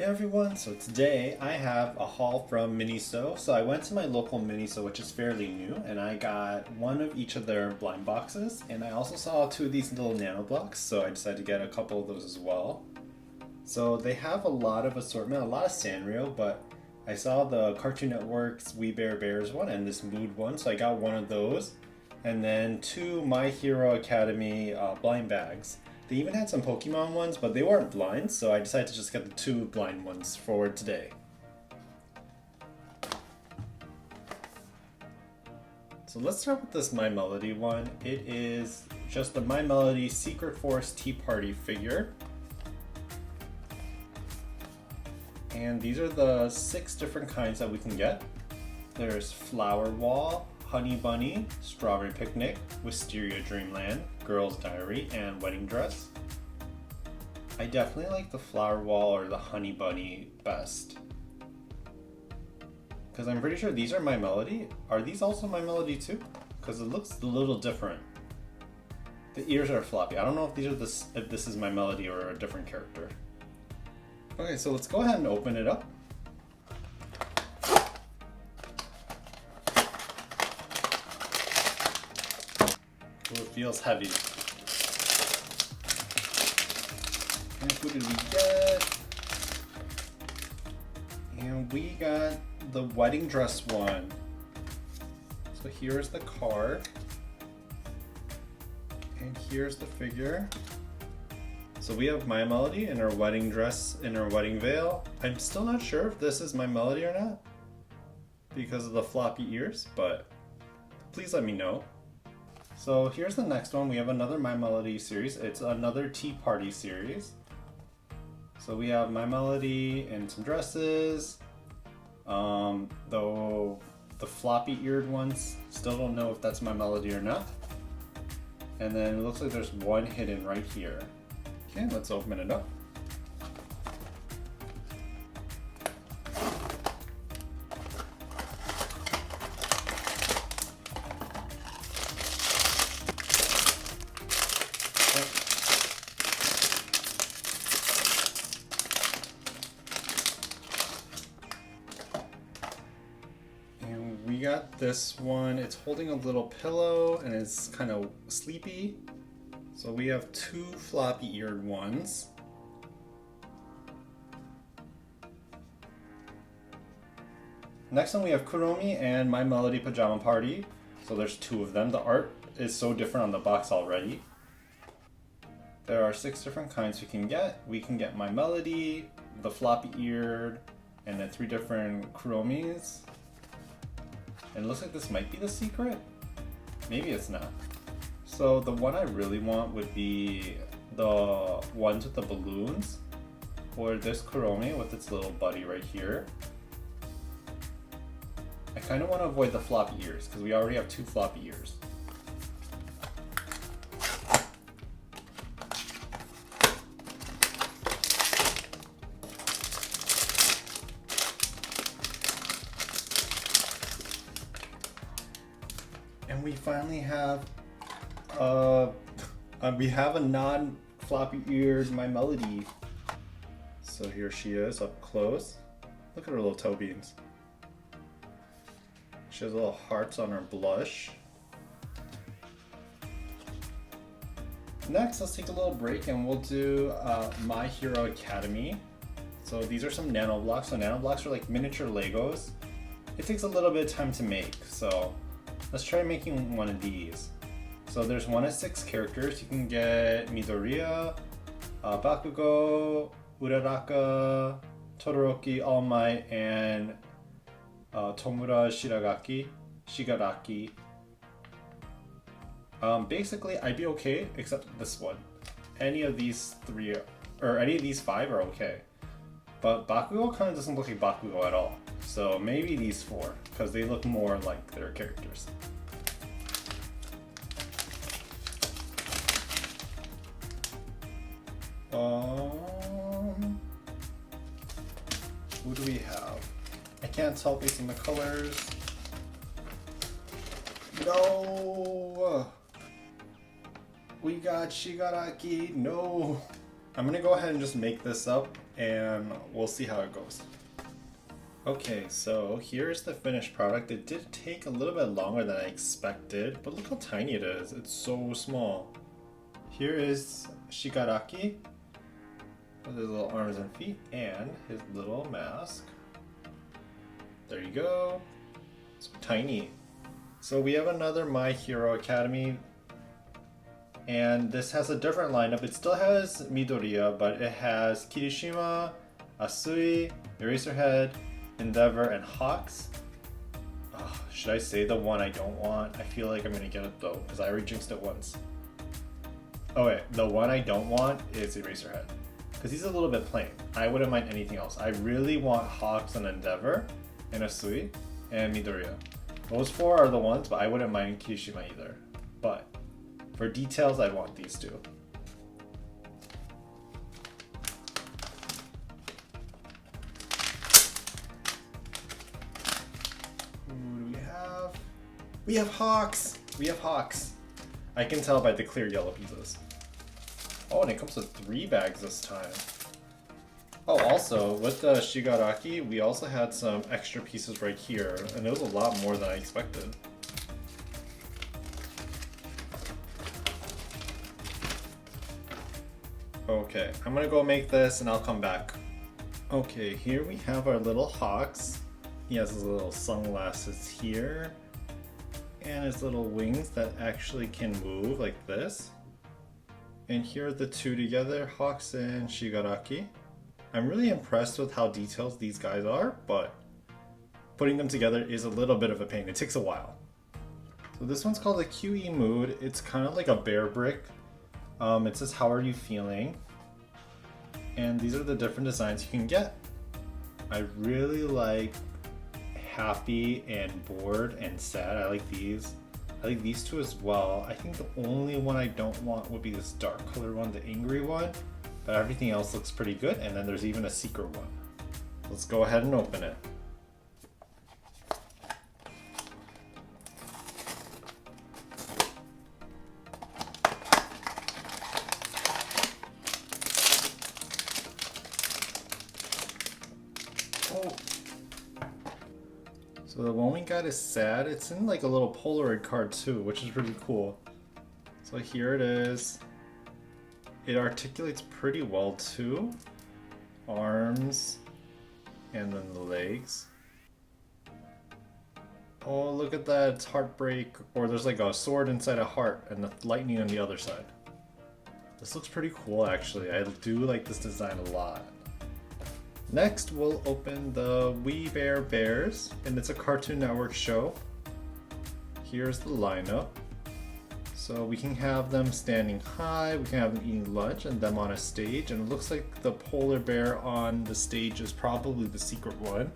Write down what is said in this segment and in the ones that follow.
Hey everyone, so today I have a haul from MINISO. So I went to my local MINISO, which is fairly new, and I got one of each of their blind boxes, and I also saw two of these little Nanoblocks, so I decided to get a couple of those as well. So they have a lot of assortment, a lot of Sanrio, but I saw the Cartoon Network's We Bare Bears one and this Mood one, so I got one of those, and then two My Hero Academy blind bags. They even had some Pokemon ones, but they weren't blind, so I decided to just get the two blind ones for today. So let's start with this My Melody one. It is just the My Melody Secret Force Tea Party figure. And these are the 6 different kinds that we can get. There's Flower Wall, Honey Bunny, Strawberry Picnic, Wisteria Dreamland, Girl's Diary, and Wedding Dress. I definitely like the Flower Wall or the Honey Bunny best, because I'm pretty sure these are My Melody. Are these also My Melody too? Because it looks a little different. The ears are floppy. I don't know if if this is My Melody or a different character. Okay, so let's go ahead and open it up. Oh, it feels heavy. And who did we get? And we got the Wedding Dress one. So here's the card. And here's the figure. So we have My Melody in her wedding dress, in her wedding veil. I'm still not sure if this is My Melody or not because of the floppy ears, but please let me know. So here's the next one. We have another My Melody series. It's another Tea Party series. So we have My Melody in some dresses. Though the floppy eared ones, still don't know if that's My Melody or not. And then it looks like there's one hidden right here. Okay, let's open it up. And we got this one. It's holding a little pillow and it's kind of sleepy. So we have 2 floppy eared ones. Next one we have Kuromi and My Melody Pajama Party. So there's 2 of them. The art is so different on the box already. There are 6 different kinds we can get. We can get My Melody, the floppy eared, and then 3 different Kuromis. And it looks like this might be the secret. Maybe it's not. So the one I really want would be the ones with the balloons, or this Kuromi with its little buddy right here. I kind of want to avoid the floppy ears because we already have 2 floppy ears. And we finally have we have a non-floppy eared My Melody. So here she is up close. Look at her little toe beans. She has little hearts on her blush. Next, let's take a little break and we'll do My Hero Academy. So these are some Nanoblocks. So Nanoblocks are like miniature Legos. It takes a little bit of time to make, so let's try making one of these. So there's 1 of 6 characters. You can get Midoriya, Bakugo, Uraraka, Todoroki, All Might, and Tomura Shigaraki. Basically, I'd be okay except this one. Any of these 3 or any of these 5 are okay. But Bakugo kind of doesn't look like Bakugo at all. So maybe these 4, because they look more like their characters. Who do we have? I can't tell based on the colors. No! We got Shigaraki. No! I'm gonna go ahead and just make this up and we'll see how it goes. Okay, so here's the finished product. It did take a little bit longer than I expected, but look how tiny it is. It's so small. Here is Shigaraki with his little arms and feet and his little mask. There you go. So tiny. So we have another My Hero Academy, and this has a different lineup. It still has Midoriya, but it has Kirishima, Asui, Eraserhead, Endeavor, and Hawks. Oh, should I say the one I don't want? I feel like I'm gonna get it though, because I already jinxed it once. Oh wait, the one I don't want is Eraserhead, because he's a little bit plain. I wouldn't mind anything else. I really want Hawks and Endeavor, and Asui, and Midoriya. Those four are the ones, but I wouldn't mind Kirishima either. But for details, I want these two. Who do we have? We have Hawks! We have Hawks! I can tell by the clear yellow pieces. Oh, and it comes with 3 bags this time. Oh, also, with the Shigaraki, we also had some extra pieces right here, and it was a lot more than I expected. Okay, I'm gonna go make this and I'll come back. Okay, here we have our little Hawks. He has his little sunglasses here, and his little wings that actually can move like this. And here are the two together, Hawks and Shigaraki. I'm really impressed with how detailed these guys are, but putting them together is a little bit of a pain. It takes a while. So this one's called the QE Mood. It's kind of like a bear brick. It says, how are you feeling? And these are the different designs you can get. I really like happy and bored and sad. I like these. I like these two as well. I think the only one I don't want would be this dark color one, the angry one. But everything else looks pretty good, and then there's even a secret one. Let's go ahead and open it. Oh. So the one we got is sad. It's in like a little Polaroid card too, which is really cool. So here it is. It articulates pretty well too. Arms, and then the legs. Oh, look at that, it's heartbreak, or there's like a sword inside a heart and the lightning on the other side. This looks pretty cool actually. I do like this design a lot. Next, we'll open the We Bare Bears, and it's a Cartoon Network show. Here's the lineup. So we can have them standing high, we can have them eating lunch, and them on a stage. And it looks like the polar bear on the stage is probably the secret one.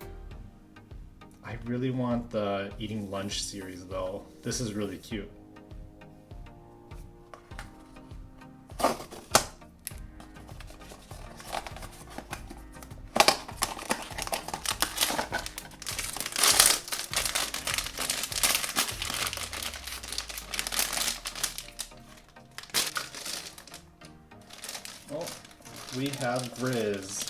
I really want the eating lunch series though. This is really cute. Oh, we have Grizz.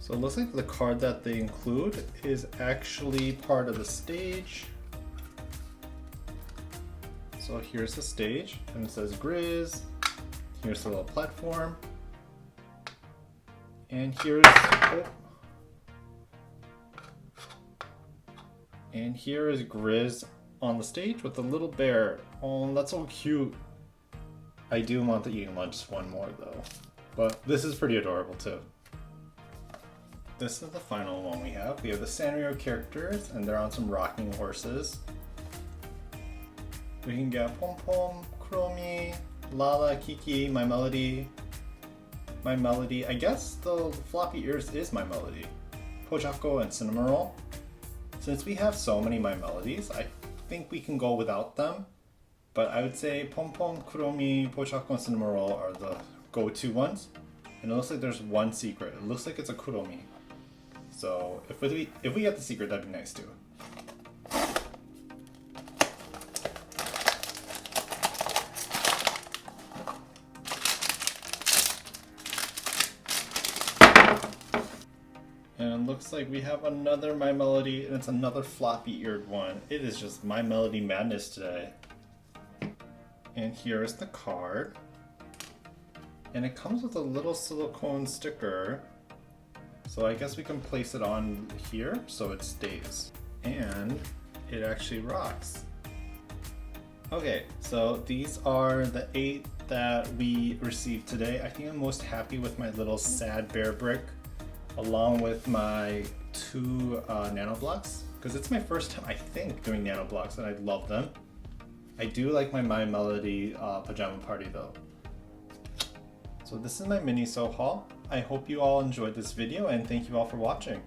So it looks like the card that they include is actually part of the stage. So here's the stage, and it says Grizz. Here's the little platform. And here's... Oh. And here is Grizz on the stage with the little bear. Oh, that's so cute. I do want the eating lunch one more though. But this is pretty adorable too. This is the final one we have. We have the Sanrio characters, and they're on some rocking horses. We can get Pom Pom, Kuromi, Lala, Kiki, My Melody. My Melody, I guess the floppy ears is My Melody. Pojako and Cinnamon Roll. Since we have so many My Melodies, I think we can go without them. But I would say Pom Pom, Kuromi, Pojako, and Cinnamon Roll are the go-to ones. And it looks like there's one secret. It looks like it's a Kuromi. So if we get the secret, that'd be nice too. And looks like we have another My Melody, and it's another floppy-eared one. It is just My Melody madness today. And here is the card. And it comes with a little silicone sticker. So I guess we can place it on here so it stays. And it actually rocks. Okay, so these are the 8 that we received today. I think I'm most happy with my little sad bear brick, along with my 2 Nanoblocks, because it's my first time, I think, doing Nanoblocks, and I love them. I do like my My Melody pajama party though. So this is my MINISO haul. I hope you all enjoyed this video, and thank you all for watching.